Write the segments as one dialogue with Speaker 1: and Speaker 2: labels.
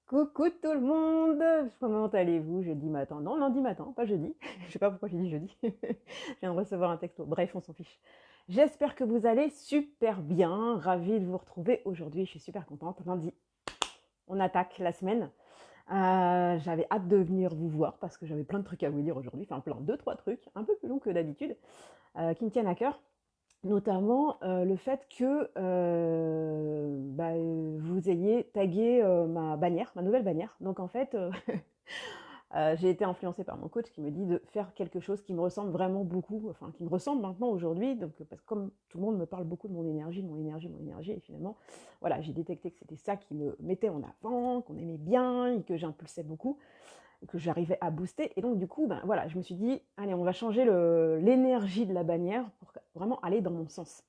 Speaker 1: Coucou tout le monde! Comment allez-vous jeudi matin? Non, lundi matin, pas jeudi. Je sais pas pourquoi j'ai dit jeudi. Je viens de recevoir un texto. Bref, on s'en fiche. J'espère que vous allez super bien. Ravie de vous retrouver aujourd'hui. Je suis super contente. Lundi, on attaque la semaine. J'avais hâte de venir vous voir parce que j'avais plein de trucs à vous dire aujourd'hui. Enfin, plein, deux, trois trucs, un peu plus longs que d'habitude, qui me tiennent à cœur. Notamment le fait que vous ayez tagué ma bannière, ma nouvelle bannière. Donc en fait, j'ai été influencée par mon coach qui me dit de faire quelque chose qui me ressemble vraiment beaucoup, enfin qui me ressemble maintenant aujourd'hui. Donc parce que comme tout le monde me parle beaucoup de mon énergie, de mon énergie, mon énergie, et finalement, voilà, j'ai détecté que c'était ça qui me mettait en avant, qu'on aimait bien et que j'impulsais beaucoup, et que j'arrivais à booster. Et donc du coup, ben voilà, je me suis dit, allez, on va changer l'énergie de la bannière pour vraiment aller dans mon sens.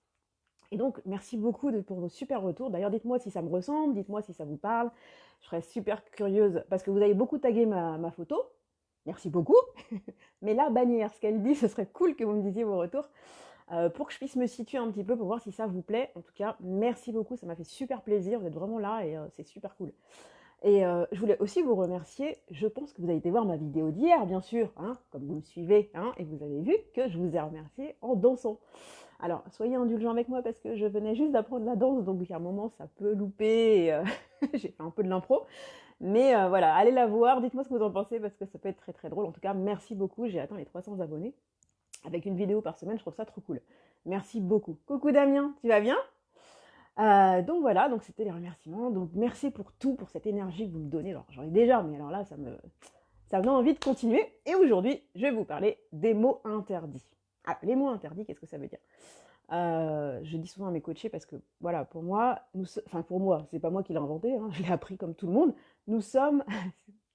Speaker 1: Et donc, merci beaucoup pour vos super retours. D'ailleurs, dites-moi si ça me ressemble, dites-moi si ça vous parle. Je serais super curieuse parce que vous avez beaucoup tagué ma photo. Merci beaucoup. Mais la bannière, ce qu'elle dit, ce serait cool que vous me disiez vos retours pour que je puisse me situer un petit peu pour voir si ça vous plaît. En tout cas, merci beaucoup. Ça m'a fait super plaisir. Vous êtes vraiment là et c'est super cool. Et je voulais aussi vous remercier. Je pense que vous avez été voir ma vidéo d'hier, bien sûr, hein, comme vous me suivez, hein, et vous avez vu que je vous ai remercié en dansant. Alors, soyez indulgents avec moi parce que je venais juste d'apprendre la danse, donc il y a un moment, ça peut louper. Et, j'ai fait un peu de l'impro. Mais voilà, allez la voir, dites-moi ce que vous en pensez parce que ça peut être très très drôle. En tout cas, merci beaucoup. J'ai atteint les 300 abonnés. Avec une vidéo par semaine, je trouve ça trop cool. Merci beaucoup. Coucou Damien, tu vas bien? Donc voilà, donc c'était les remerciements. Donc merci pour tout, pour cette énergie que vous me donnez. Alors j'en ai déjà, mais alors là, ça me donne envie de continuer. Et aujourd'hui, je vais vous parler des mots interdits. Ah, les mots interdits, qu'est-ce que ça veut dire? Je dis souvent à mes coachés parce que, voilà, pour moi, enfin pour moi, c'est pas moi qui l'ai inventé, hein, je l'ai appris comme tout le monde. Nous sommes,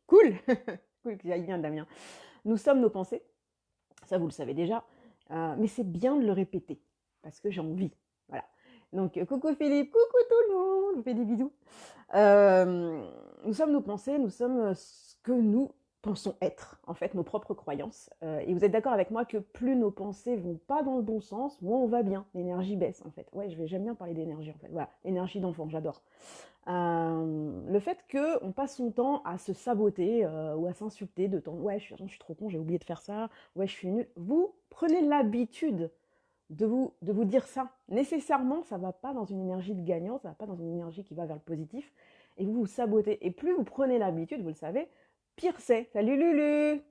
Speaker 1: cool, cool que j'aille bien, Damien. Nous sommes nos pensées, ça vous le savez déjà, mais c'est bien de le répéter parce que j'ai envie. Voilà. Donc, coucou Philippe, coucou tout le monde, je vous fais des bisous. Nous sommes nos pensées, nous sommes ce que nous pensons être, en fait, nos propres croyances. Et vous êtes d'accord avec moi que plus nos pensées vont pas dans le bon sens, moins on va bien. L'énergie baisse, en fait. Ouais, j'aime bien parler d'énergie, en fait. Voilà, l'énergie d'enfant, j'adore. Le fait qu'on passe son temps à se saboter ou à s'insulter de temps, ouais, je suis trop con, j'ai oublié de faire ça, ouais, je suis nul. Vous prenez l'habitude de vous dire ça. Nécessairement, ça ne va pas dans une énergie de gagnant, ça ne va pas dans une énergie qui va vers le positif, et vous vous sabotez. Et plus vous prenez l'habitude, vous le savez, pire c'est. Salut Lulu.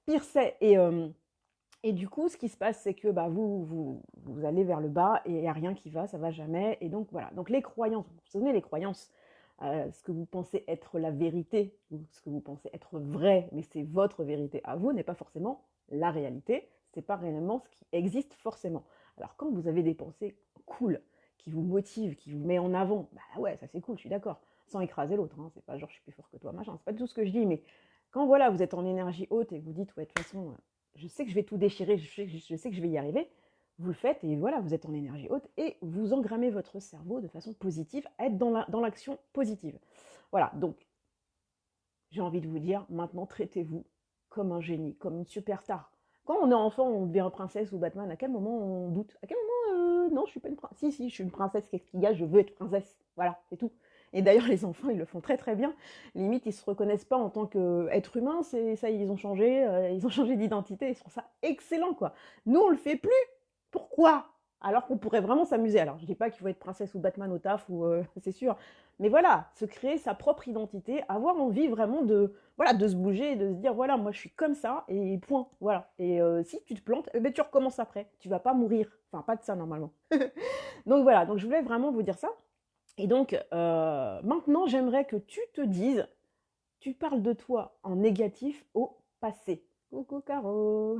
Speaker 1: Pire c'est. Et du coup, ce qui se passe, c'est que bah, vous allez vers le bas et il n'y a rien qui va, ça va jamais. Et donc voilà. Donc les croyances, vous vous souvenez les croyances, ce que vous pensez être la vérité, ou ce que vous pensez être vrai, mais c'est votre vérité à vous, n'est pas forcément la réalité. C'est pas réellement ce qui existe forcément. Alors quand vous avez des pensées cool, qui vous motivent, qui vous met en avant, bah ouais, ça c'est cool, je suis d'accord. Sans écraser l'autre, hein. C'est pas genre je suis plus fort que toi, machin. C'est pas tout ce que je dis, mais quand voilà, vous êtes en énergie haute et que vous dites ouais, de toute façon, je sais que je vais tout déchirer, je sais que je vais y arriver, vous le faites et voilà, vous êtes en énergie haute et vous engrammez votre cerveau de façon positive, à être dans l'action positive. Voilà, donc j'ai envie de vous dire, maintenant traitez-vous comme un génie, comme une superstar. Quand on est enfant, on devient princesse ou Batman, à quel moment on doute? À quel moment, non, je suis pas une princesse. Si, je suis une princesse, qu'est-ce qu'il y a? Je veux être princesse. Voilà, c'est tout. Et d'ailleurs, les enfants, ils le font très très bien. Limite, ils se reconnaissent pas en tant qu'être humain, c'est ça, ils ont changé d'identité, ils font ça excellent, quoi. Nous, on le fait plus. Pourquoi? Alors qu'on pourrait vraiment s'amuser. Alors, je dis pas qu'il faut être princesse ou Batman au taf, ou c'est sûr. Mais voilà, se créer sa propre identité, avoir envie vraiment de, voilà, de se bouger et de se dire, voilà, moi je suis comme ça, et point. Voilà. Et si tu te plantes, eh ben, tu recommences après. Tu vas pas mourir. Enfin, pas de ça normalement. Donc voilà, donc je voulais vraiment vous dire ça. Et donc, maintenant, j'aimerais que tu te dises, tu parles de toi en négatif au passé. Coucou Caro.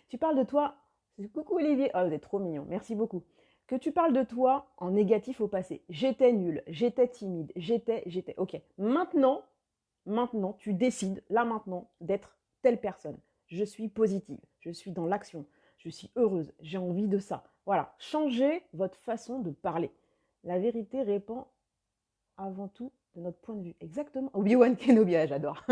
Speaker 1: Tu parles de toi. Coucou Olivier. Oh, vous êtes trop mignon. Merci beaucoup. Que tu parles de toi en négatif au passé. J'étais nulle, j'étais timide, j'étais. Ok. Maintenant, tu décides, là maintenant, d'être telle personne. Je suis positive, je suis dans l'action, je suis heureuse, j'ai envie de ça. Voilà. Changez votre façon de parler. La vérité répand avant tout de notre point de vue. Exactement. Obi-Wan Kenobi, j'adore.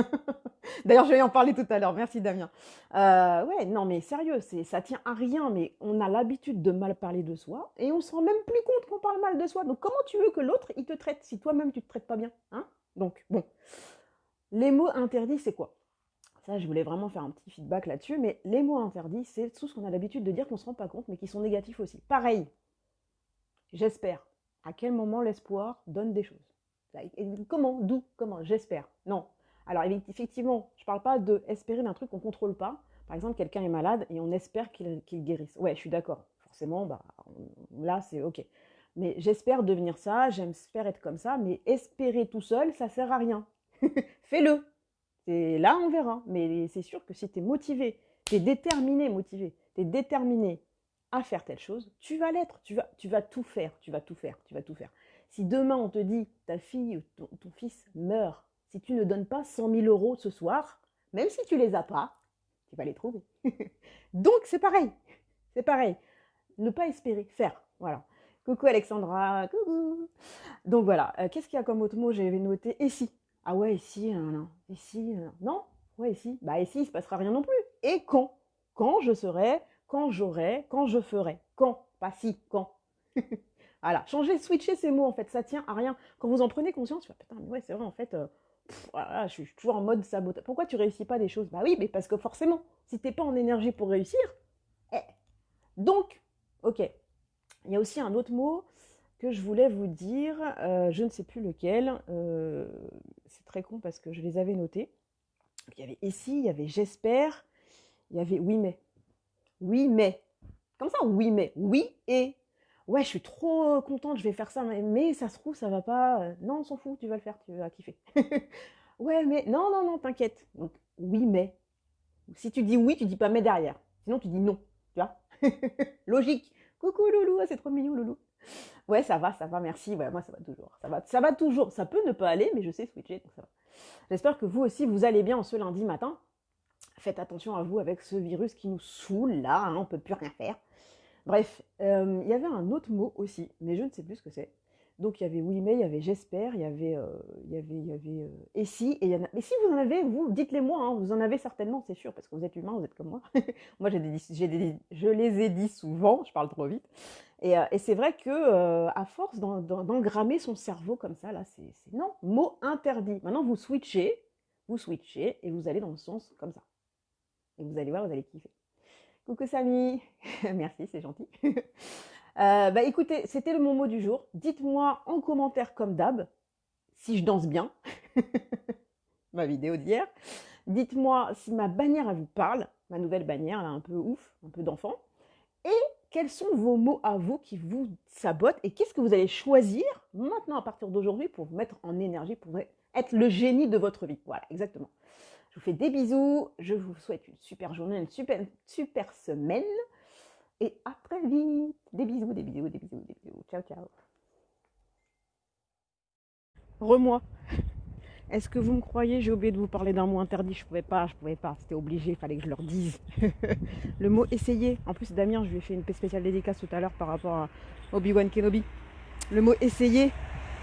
Speaker 1: D'ailleurs, je vais en parler tout à l'heure. Merci Damien. Ouais, non mais sérieux, ça tient à rien, mais on a l'habitude de mal parler de soi et on se rend même plus compte qu'on parle mal de soi. Donc comment tu veux que l'autre, il te traite si toi-même, tu te traites pas bien, hein? Donc, bon. Les mots interdits, c'est quoi? Ça, je voulais vraiment faire un petit feedback là-dessus, mais les mots interdits, c'est tout ce qu'on a l'habitude de dire qu'on ne se rend pas compte, mais qui sont négatifs aussi. Pareil, j'espère. À quel moment l'espoir donne des choses? Comment? D'où? Comment? J'espère. Non. Alors, effectivement, je ne parle pas d'espérer d'un truc qu'on ne contrôle pas. Par exemple, quelqu'un est malade et on espère qu'il guérisse. Ouais, je suis d'accord. Forcément, là, c'est OK. Mais j'espère devenir ça, j'espère être comme ça, mais espérer tout seul, ça ne sert à rien. Fais-le. Et là, on verra. Mais c'est sûr que si tu es motivé, tu es déterminé, tu es déterminé à faire telle chose, tu vas l'être. Tu vas tout faire. Tu vas tout faire. Tu vas tout faire. Si demain, on te dit, ta fille ou ton fils meurt, si tu ne donnes pas 100 000 euros ce soir, même si tu les as pas, tu vas les trouver. Donc, c'est pareil. C'est pareil. Ne pas espérer, faire. Voilà. Coucou Alexandra, coucou. Donc voilà, qu'est-ce qu'il y a comme autre mot? J'avais noté et si. Ah ouais, et si, non. Et si, non. Ouais, et si. Bah, et si, il se passera rien non plus. Et quand? Quand je serai, quand j'aurai, quand je ferai. Quand? Pas si, quand. Voilà, changer, switcher ces mots, en fait, ça tient à rien. Quand vous en prenez conscience, tu vas, putain, mais ouais, c'est vrai, en fait, voilà, je suis toujours en mode sabotage. Pourquoi tu réussis pas des choses? Bah oui, mais parce que forcément, si t'es pas en énergie pour réussir, eh. Donc, ok. Il y a aussi un autre mot que je voulais vous dire, je ne sais plus lequel, c'est très con parce que je les avais notés. Il y avait ici, il y avait j'espère, il y avait oui mais. Oui mais. Comme ça, oui mais. Oui et. Ouais, je suis trop contente, je vais faire ça, mais ça se trouve, ça va pas. Non, on s'en fout, tu vas le faire, tu vas kiffer. Ouais, mais non, non, non, t'inquiète. Donc, oui mais. Si tu dis oui, tu dis pas mais derrière. Sinon, tu dis non. Tu vois? Logique. Coucou Loulou, c'est trop mignon Loulou. Ouais, ça va, merci. Ouais, moi, ça va toujours. Ça va toujours. Ça peut ne pas aller, mais je sais switcher, donc ça va. J'espère que vous aussi, vous allez bien en ce lundi matin. Faites attention à vous avec ce virus qui nous saoule, là, hein, on ne peut plus rien faire. Bref, il y avait un autre mot aussi, mais je ne sais plus ce que c'est. Donc, il y avait oui, mais, il y avait j'espère, il y avait et si, et il y en a... Mais si vous en avez, vous, dites-les moi, hein, vous en avez certainement, c'est sûr, parce que vous êtes humain, vous êtes comme moi. Moi, je les ai dit souvent, je parle trop vite. Et c'est vrai que à force d'engrammer son cerveau comme ça, là, c'est non, mot interdit. Maintenant, vous switchez, et vous allez dans le sens comme ça. Et vous allez voir, vous allez kiffer. Coucou Samy, merci, c'est gentil. Écoutez, c'était le mot du jour. Dites-moi en commentaire comme d'hab si je danse bien, ma vidéo d'hier. Dites-moi si ma bannière elle vous parle, ma nouvelle bannière, là, un peu ouf, un peu d'enfant. Et quels sont vos mots à vous qui vous sabotent et qu'est-ce que vous allez choisir maintenant à partir d'aujourd'hui pour vous mettre en énergie, pour être le génie de votre vie. Voilà, exactement. Je vous fais des bisous, je vous souhaite une super journée, une super semaine et à très vite. Des bisous, des bisous, des bisous, des bisous. Ciao, ciao. Remoi. Est-ce que vous me croyez? J'ai oublié de vous parler d'un mot interdit. Je pouvais pas. C'était obligé, il fallait que je leur dise. Le mot essayer. En plus, Damien, je lui ai fait une spéciale dédicace tout à l'heure par rapport à Obi-Wan Kenobi. Le mot essayer.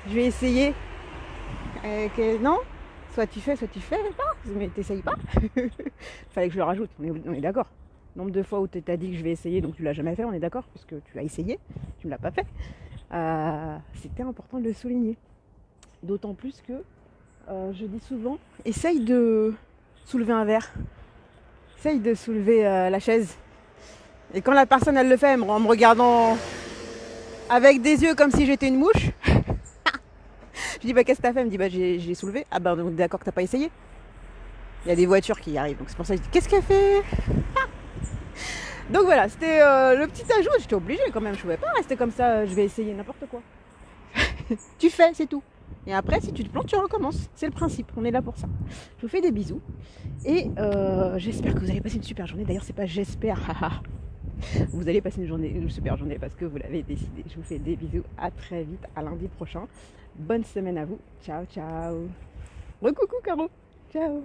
Speaker 1: Je vais essayer. Non? Soit tu fais pas. Mais t'essayes pas. Fallait que je le rajoute. On est d'accord. Nombre de fois où t'as dit que je vais essayer, donc tu l'as jamais fait, on est d'accord? Puisque tu l'as essayé. Tu ne l'as pas fait. C'était important de le souligner. D'autant plus que je dis souvent, essaye de soulever un verre. Essaye de soulever la chaise. Et quand la personne elle le fait en me regardant avec des yeux comme si j'étais une mouche, je dis qu'est-ce que t'as fait? Elle me dit j'ai soulevé. Ah donc d'accord que t'as pas essayé. Il y a des voitures qui arrivent, donc c'est pour ça que je dis qu'est-ce qu'elle fait? Donc voilà, c'était le petit ajout. J'étais obligée quand même, je pouvais pas rester comme ça, je vais essayer n'importe quoi. Tu fais, c'est tout. Et après, si tu te plantes, tu recommences. C'est le principe, on est là pour ça. Je vous fais des bisous. Et j'espère que vous allez passer une super journée. D'ailleurs, c'est pas j'espère. Vous allez passer une super journée parce que vous l'avez décidé. Je vous fais des bisous. À très vite, à lundi prochain. Bonne semaine à vous. Ciao, ciao. Recoucou, Caro. Ciao.